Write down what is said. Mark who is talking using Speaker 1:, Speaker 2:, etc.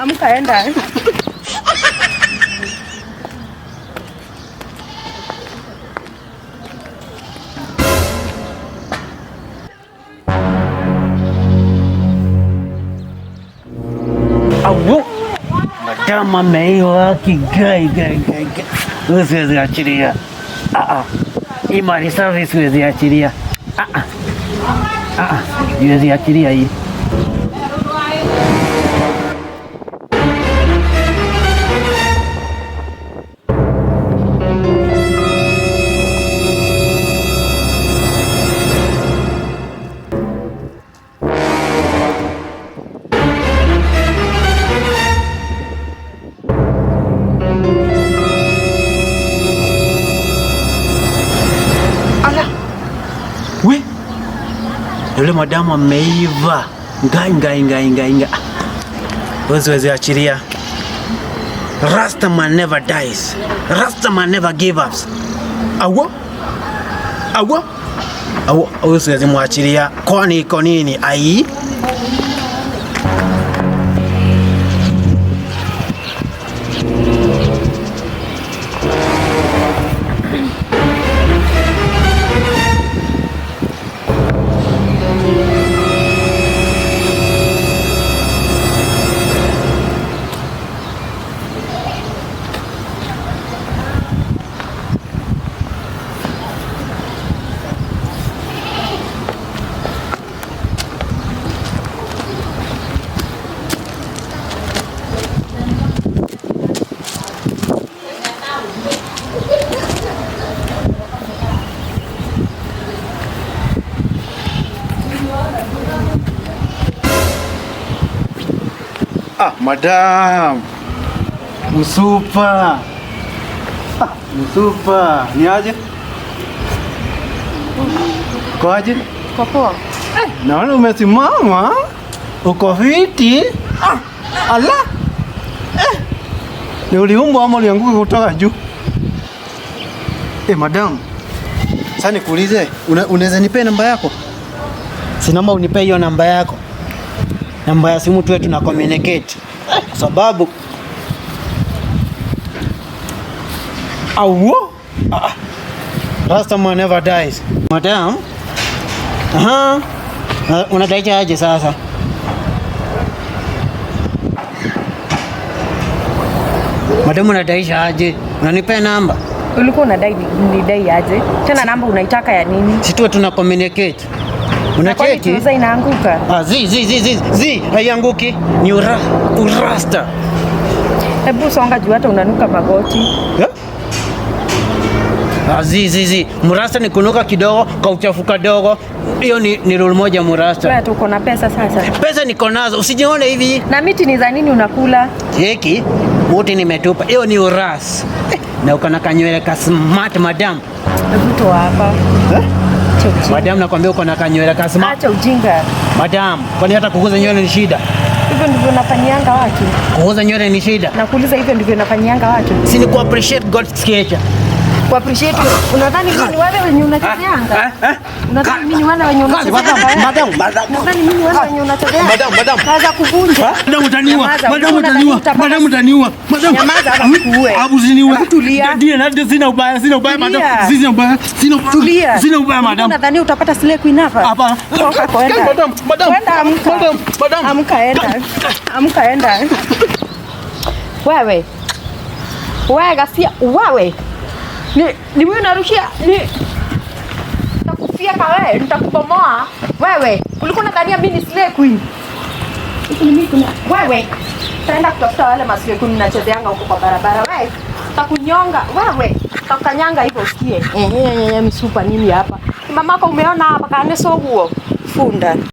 Speaker 1: Amka enda.
Speaker 2: Abu madam ameiwa kigai. Usiwezi achilia. Imari service usiwezi achilia. Usiwezi achilia hii. We, yule madamu ameiva. Nga. Usiwezi achilia. Rasta man never dies. Rasta man never give up. Awo. Usiwezi muachilia. Kwani iko nini? Ai.
Speaker 3: Madam. Msupa. Ni aje? Kwa aje?
Speaker 1: Kwa poa.
Speaker 3: Naona umesimama. Uko fiti. Ala. Ni uliumbwa ama ulianguka kutoka juu? Madam. Sasa nikuulize, unaweza nipe namba yako?
Speaker 2: Si naomba unipe hiyo namba yako. Namba ya simu tuwe tuna communicate. Sababu Rasta man never dies. Madam. Unadai aje sasa? Madam, unadai aje? Unanipe namba?
Speaker 1: Ulikuwa unadai nidai aje? Tena namba unaitaka ya nini?
Speaker 2: Si tuwe tuna communicate. Unacheki?
Speaker 1: Sasa inaanguka.
Speaker 2: Haianguki. Ni Rasta.
Speaker 1: Hebu songa juu hata unanuka magoti.
Speaker 2: Murasta ni kunuka kidogo, kauchafuka dogo. Hiyo ni rule moja Murasta.
Speaker 1: Wewe uko na pesa sasa?
Speaker 2: Pesa niko nazo. Usijione hivi.
Speaker 1: Na miti ni za nini unakula?
Speaker 2: Cheki, muti nimetupa. Hiyo ni uras. Na uko na kanywele ka smart madam.
Speaker 1: Hebu toa hapa.
Speaker 2: Madam, nakwambia uko na kanywele ka smart.
Speaker 1: Acha ujinga.
Speaker 2: Madam, kwani hata kukuza nywele ni shida?
Speaker 1: Hivyo ndivyo nafanyianga watu.
Speaker 2: Kukuza nywele ni shida?
Speaker 1: Nakuuliza, hivyo ndivyo nafanyianga watu.
Speaker 2: Si ni ku appreciate God's creature.
Speaker 1: Ku appreciate. Unadhani mimi ni wale wenye unachezeanga? Unadhani mimi ni wale wenye unachezeanga?
Speaker 2: Madam.
Speaker 1: Unadhani mimi ni wale wenye unachezeanga?
Speaker 2: Madam.
Speaker 1: Kaza kuvunja.
Speaker 2: Madam utaniua.
Speaker 1: Nyamaza hapa kuue.
Speaker 2: Abuziniua.
Speaker 1: Tulia.
Speaker 2: Ndio sina ubaya madam. Sina ubaya madam.
Speaker 1: Unadhani utapata Slayqueen hapa?
Speaker 2: Hapa.
Speaker 1: Madam. Amka enda. Wewe Gasia, wewe. Ni mimi narushia. Nitakufia wewe, nitakubomoa. Wewe, ulikuwa unadhania mimi ni Slayqueen? Wewe. Taenda kutafuta wale Slayqueen mnachezeanga huko kwa barabara. Wewe, takunyonga. Wewe, takanyanga hivyo usikie. Msupa nini hapa? Mamako umeona hapa kaneso huo. Funda.